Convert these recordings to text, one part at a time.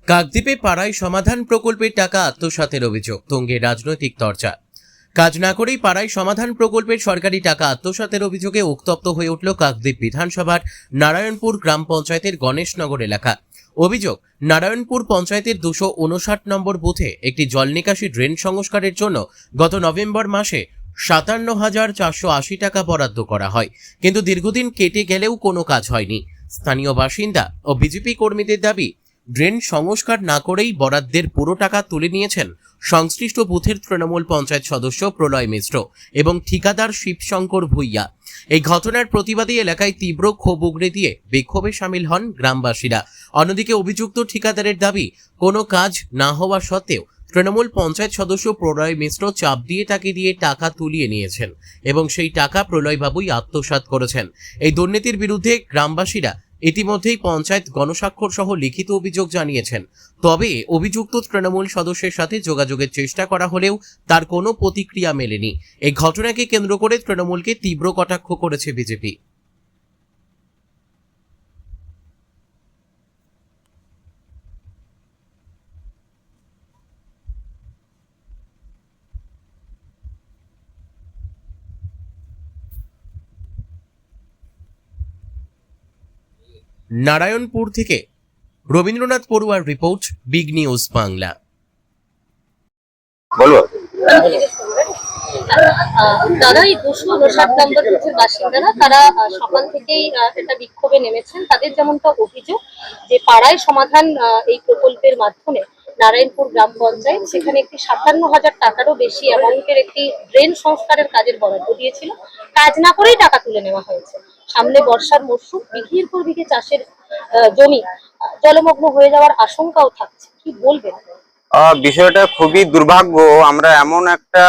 কাকদ্বীপে পাড়ায় সমাধান প্রকল্পের টাকা আত্মসাতের অভিযোগ, তুঙ্গে রাজনৈতিক চর্চা। কাজ না করেই পাড়ায় সমাধান প্রকল্পের সরকারি টাকা আত্মসাতের অভিযোগে উত্তপ্ত হয়ে উঠল কাকদ্বীপ বিধানসভার নারায়ণপুর গ্রাম পঞ্চায়েতের গণেশনগর এলাকা। অভিযোগ, নারায়ণপুর পঞ্চায়েতের 259 নম্বর বুথে একটি জল নিকাশি ড্রেন সংস্কারের জন্য গত নভেম্বর মাসে 57,480 টাকা বরাদ্দ করা হয়, কিন্তু দীর্ঘদিন কেটে গেলেও কোনো কাজ হয়নি। স্থানীয় বাসিন্দা ও বিজেপি কর্মীদের দাবি, ড্রেন সংস্কার না করেই বরাদ্দের পুরো টাকা তুলে নিয়েছেন সংশ্লিষ্ট বুথের তৃণমূল পঞ্চায়েত সদস্য প্রলয় মিশ্র এবং ঠিকাদার শিবশঙ্কর ভুইয়া। এই ঘটনার প্রতিবাদী এলাকায় তীব্র ক্ষোভ উগড়ে দিয়ে বিক্ষোভে সামিল হন গ্রামবাসীরা। অন্যদিকে অভিযুক্ত ঠিকাদারের দাবি, কোনো কাজ না হওয়া সত্ত্বেও তৃণমূল পঞ্চায়েত সদস্য প্রলয় মিশ্র চাপ দিয়ে টাকা তুলিয়ে নিয়েছেন এবং সেই টাকা প্রলয়বাবুই আত্মসাৎ করেছেন। এই দুর্নীতির বিরুদ্ধে গ্রামবাসীরা ইতিমধ্যেই পঞ্চায়েত গণস্বাক্ষর সহ লিখিত অভিযোগ জানিয়েছেন। তবে অভিযুক্ত তৃণমূল সদস্যের সাথে যোগাযোগের চেষ্টা করা হলেও তার কোনো প্রতিক্রিয়া মেলেনি। এই ঘটনাকে কেন্দ্র করে তৃণমূলকে তীব্র কটাক্ষ করেছে বিজেপি। নারায়ণপুর থেকে রবীন্দ্রনাথ পড়ুয়ার রিপোর্ট, বিগ নিউজ বাংলা। বলো দাদা, এই 259 নম্বর বুথের বাসিন্দারা তারা সকাল থেকেই একটা বিক্ষোভে নেমেছেন। তাদের যেমনটা অভিযোগ যে পাড়ায় সমাধান এই প্রকল্পের মাধ্যমে নারায়ণপুর গ্রাম পঞ্চায়েত সেখানে একটি 57,000 টাকারও বেশি অ্যামাউন্টের একটি ড্রেন সংস্কারের কাজের বরাদ্দ দিয়েছিল। কাজ না করেই টাকা তুলে নেওয়া হয়েছে। সামনে বর্ষার মরশুম, বিঘের পর বিঘে চাষের জমি জলমগ্ন হয়ে যাওয়ার আশঙ্কাও থাকছে। কি বলবেন? বিষয়টা খুবই দুর্ভাগ্য। আমরা এমন একটা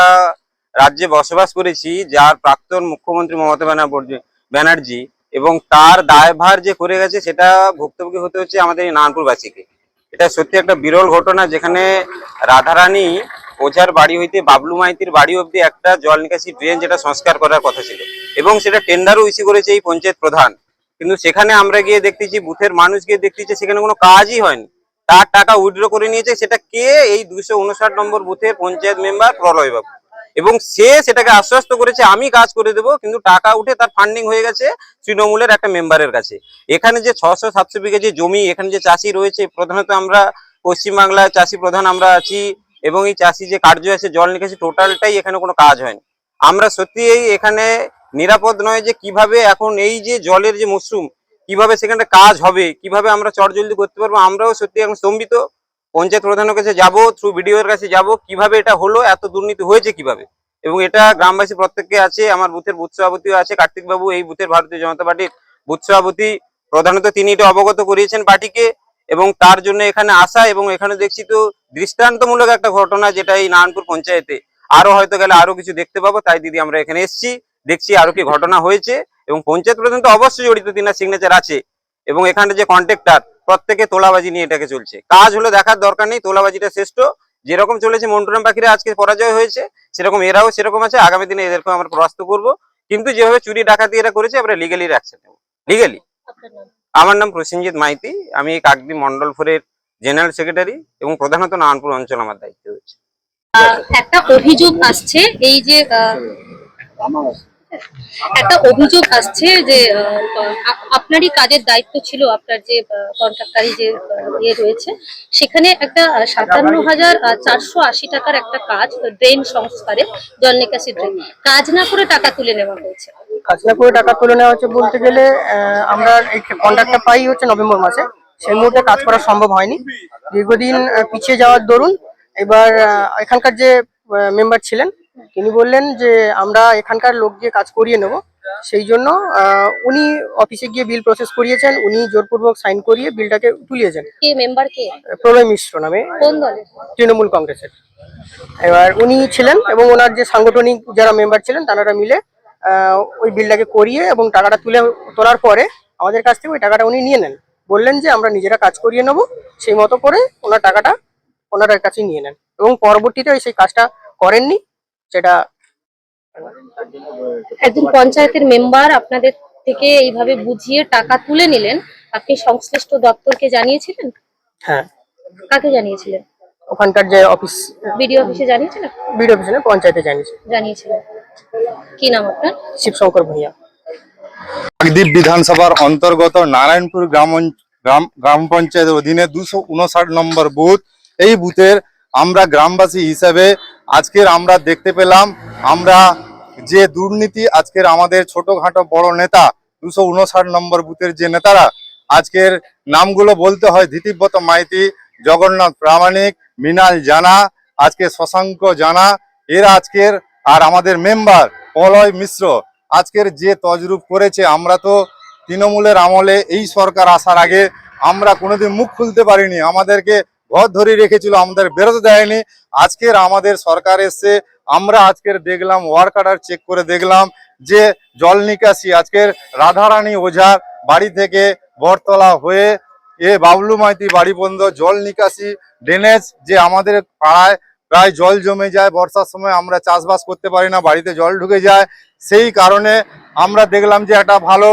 রাজ্যে বসবাস করেছি যার প্রাক্তন মুখ্যমন্ত্রী মমতা ব্যানার্জি এবং তার দায়ভার যে করে গেছে সেটা ভুক্তভোগী হতে হচ্ছে আমাদের এই নারায়ণপুরবাসীকে। এটা সত্যি একটা বিরল ঘটনা, যেখানে রাধারানী ওঝার বাড়ি হইতে বাবলু মাইতির বাড়ি অব্দি একটা জল নিকাশি ড্রেন যেটা সংস্কার করার কথা ছিল এবং সেটা টেন্ডারও ইস্যু করেছে এই পঞ্চায়েত প্রধান, কিন্তু সেখানে আমরা গিয়ে দেখতেছি, বুথের মানুষ গিয়ে দেখতেছি সেখানে কোনো কাজই হয়নি। তার টাকা উইথড্র করে নিয়েছে। সেটা কে? এই 259 নম্বর বুথের পঞ্চায়েত মেম্বার প্রলয় বাবু, এবং সে সেটাকে আশ্বস্ত করেছে আমি কাজ করে দেবো, কিন্তু টাকা উঠে তার ফান্ডিং হয়ে গেছে তৃণমূলের একটা মেম্বারের কাছে। এখানে যে 600-700 বিঘা যে জমি, এখানে যে চাষি রয়েছে, প্রধানত আমরা পশ্চিমবাংলায় চাষি প্রধান আমরা আছি, এবং এই চাষি যে কার্য আছে জল নিকাশি টোটালটাই এখানে কোনো কাজ হয়নি। আমরা সত্যি এখানে নিরাপদ নয় যে কিভাবে এখন এই যে জলের যে মরশুম, কিভাবে সেখানে কাজ হবে, কিভাবে আমরা চটজলদি করতে পারবো। আমরাও সত্যি এখন স্তম্ভিত। পঞ্চায়েত প্রধানের কাছে যাবো, থ্রু বিডিও এর কাছে যাবো, কিভাবে এটা হলো, এত দুর্নীতি হয়েছে কিভাবে। এবং এটা গ্রামবাসী প্রত্যেককে আছে, আমার বুথের বুথ সভাপতিও আছে কার্তিক বাবু, এই বুথের ভারতীয় জনতা পার্টির বুথ সভাপতি। প্রধানত তিনি এটা অবগত করিয়েছেন পার্টিকে, এবং তার জন্য এখানে আসা। এবং এখানে দেখছি তো দৃষ্টান্তমূলক একটা ঘটনা, যেটা এই নারায়ণপুর পঞ্চায়েতে আরো হয়তো গেলে আরো কিছু দেখতে পাবো। তাই দিদি আমরা এখানে এসেছি, দেখছি আরো কি ঘটনা হয়েছে। এবং পঞ্চায়েত প্রধান তো অবশ্যই জড়িত, তিনার সিগনেচার আছে। এবং এখানে যে কন্ট্রাক্টর প্রত্যেকে তোলাবাজি নিয়ে এটাকে চলছে। কাজ হলো দেখার দরকার নেই, তোলাবাজিটা শ্রেষ্ঠ। যেরকম চলেছে মন্টুরাম পাখিরা আজকে পরাজয় হয়েছে, সেরকম এরাও সেরকম আছে। আগামী দিনে এদেরকে আমরা পরাস্ত করবো, কিন্তু যেভাবে চুরি ডাকাতি এরা করেছে আমরা লিগালি অ্যাকশন নেব। লিগালি। আমার নাম প্রসেনজিৎ মাইতি, আমি কাকদ্বীপ মন্ডল 4-এর জেনারেল সেক্রেটারি এবং প্রধানত নারায়ণপুর অঞ্চল আমার দায়িত্ব হচ্ছে। একটা অভিযোগ আসছে, এই যে একটা অভিযোগ আসছে যে আপনারই কাজের দায়িত্ব ছিল, আপনার যে কন্ট্রাক্টারি যে ইয়ে রয়েছে সেখানে একটা 57,480 টাকার একটা কাজ, ড্রেন সংস্কারে, জল নিকাশি ড্রেন, কাজ না করে টাকা তুলে নেওয়া হয়েছে। কাজ না করে টাকা তুলে নেওয়া হচ্ছে বলতে গেলে আমরা এই কন্ট্রাক্টটা পাই হচ্ছে নভেম্বর মাসে। সেই মুহূর্তে কাজ করা সম্ভব হয়নি, দীর্ঘদিন পিছিয়ে যাওয়ার দরুন এবার এখানকার যে মেম্বার ছিলেন তিনি বললেন যে আমরা এখানকার লোক দিয়ে কাজ করিয়ে নেব। সেই জন্য উনি অফিসে গিয়ে বিল প্রসেস করিয়েছেন, উনি জোরপূর্বক সাইন করিয়ে বিলটাকে তুলিয়েছেন। কে মেম্বার? কে? প্রলয় মিশ্র নামে, কোন দলের? তৃণমূল কংগ্রেসের। এবার উনি ছিলেন এবং ওনার যে সাংগঠনিক যারা মেম্বার ছিলেন তারা মিলে ওই বিলটাকে করিয়ে এবং টাকাটা তোলার পরে আমাদের কাছ থেকে ওই টাকাটা উনি নিয়ে নেন। বললেন যে আমরা নিজেরা কাজ করিয়ে নেব, সেই মতো করে ওনার টাকাটা ওনার কাছে নিয়ে নেন এবং পরবর্তীতে সেই কাজটা করেননি। সেটা একজন পঞ্চায়েতের মেম্বার আপনাদের থেকে এইভাবে বুঝিয়ে টাকা তুলে নিলেন, আপনি সংশ্লিষ্ট দপ্তরকে জানিয়েছিলেন? হ্যাঁ, কাকে জানিয়েছিলেন? ওখানকার যে অফিস, বিডিও অফিসে জানিয়েছিলেন? বিডিও অফিসে না, পঞ্চায়েতে জানিয়েছে। জানিয়েছিলেন। কি নাম আপনার? শিবশঙ্কর ভূঁইয়া। কাকদ্বীপ বিধানসভার অন্তর্গত নারায়ণপুর গ্রাম পঞ্চায়েতের অধীনে 259 নম্বর বুথ। এই বুথের আমরা গ্রামবাসী হিসেবে আজকের আমরা দেখতে পেলাম, আমরা যে দুর্নীতি আজকের আমাদের ছোটখাটো বড় নেতা 259 নম্বর বুথের যে নেতারা, আজকের নামগুলো বলতে হয় ধৃতিব্রত মাইতি, জগন্নাথ প্রামাণিক, মৃণাল জানা, আজকে শশাঙ্ক জানা, এরা আজকের, আর আমাদের মেম্বার পলয় মিশ্র আজকের যে তজরূপ করেছে। আমরা তো তৃণমূলের আমলে এই সরকার আসার আগে আমরা কোনোদিন মুখ খুলতে পারিনি, আমাদেরকে ঘর ধরে রেখেছিল, আমাদের বেরোতে দেয়নি। আজকের আমাদের সরকার এসছে, আমরা আজকের দেখলাম ওয়ার্কার চেক করে দেখলাম যে জল নিকাশি আজকের রাধারানী ওঝার বাড়ি থেকে বটতলা হয়ে বাবলু মাইতি বাড়ি পর্যন্ত জল নিকাশি ড্রেনেজ, যে আমাদের পাড়ায় প্রায় জল জমে যায়, বর্ষার সময় আমরা চাষবাস করতে পারি না, বাড়িতে জল ঢুকে যায়। সেই কারণে আমরা দেখলাম যে একটা ভালো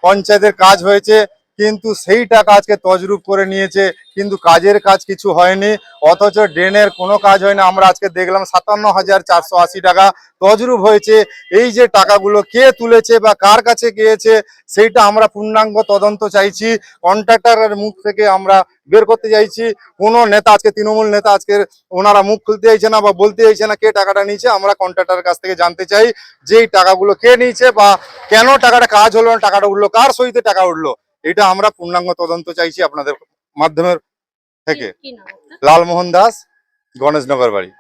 পঞ্চায়েতের কাজ হয়েছে, কিন্তু সেই টাকা আজকে তজরুপ করে নিয়েছে, কিন্তু কাজের কাজ কিছু হয়নি, অথচ ড্রেনের কোনো কাজ হয়নি। আমরা আজকে দেখলাম 57,480 টাকা তজরুপ হয়েছে। এই যে টাকাগুলো কে তুলেছে বা কার কাছে গিয়েছে সেইটা আমরা পূর্ণাঙ্গ তদন্ত চাইছি, কন্ট্রাক্টরের মুখ থেকে আমরা বের করতে চাইছি। কোনো নেতা আজকে তৃণমূল নেতা আজকে ওনারা মুখ খুলতে চাইছে না বা বলতে চাইছে না কে টাকাটা নিয়েছে। আমরা কন্ট্রাক্টরের কাছ থেকে জানতে চাই যে এই টাকাগুলো কে নিয়েছে বা কেন টাকাটা কাজ হলো না, টাকাটা উঠলো কার সহিতে টাকা উঠলো, এটা আমরা পূর্ণাঙ্গ তদন্ত চাইছি আপনাদের মাধ্যমের থেকে। কি নাম আপনার? লালমোহন দাস, গণেশনগর বাড়ি।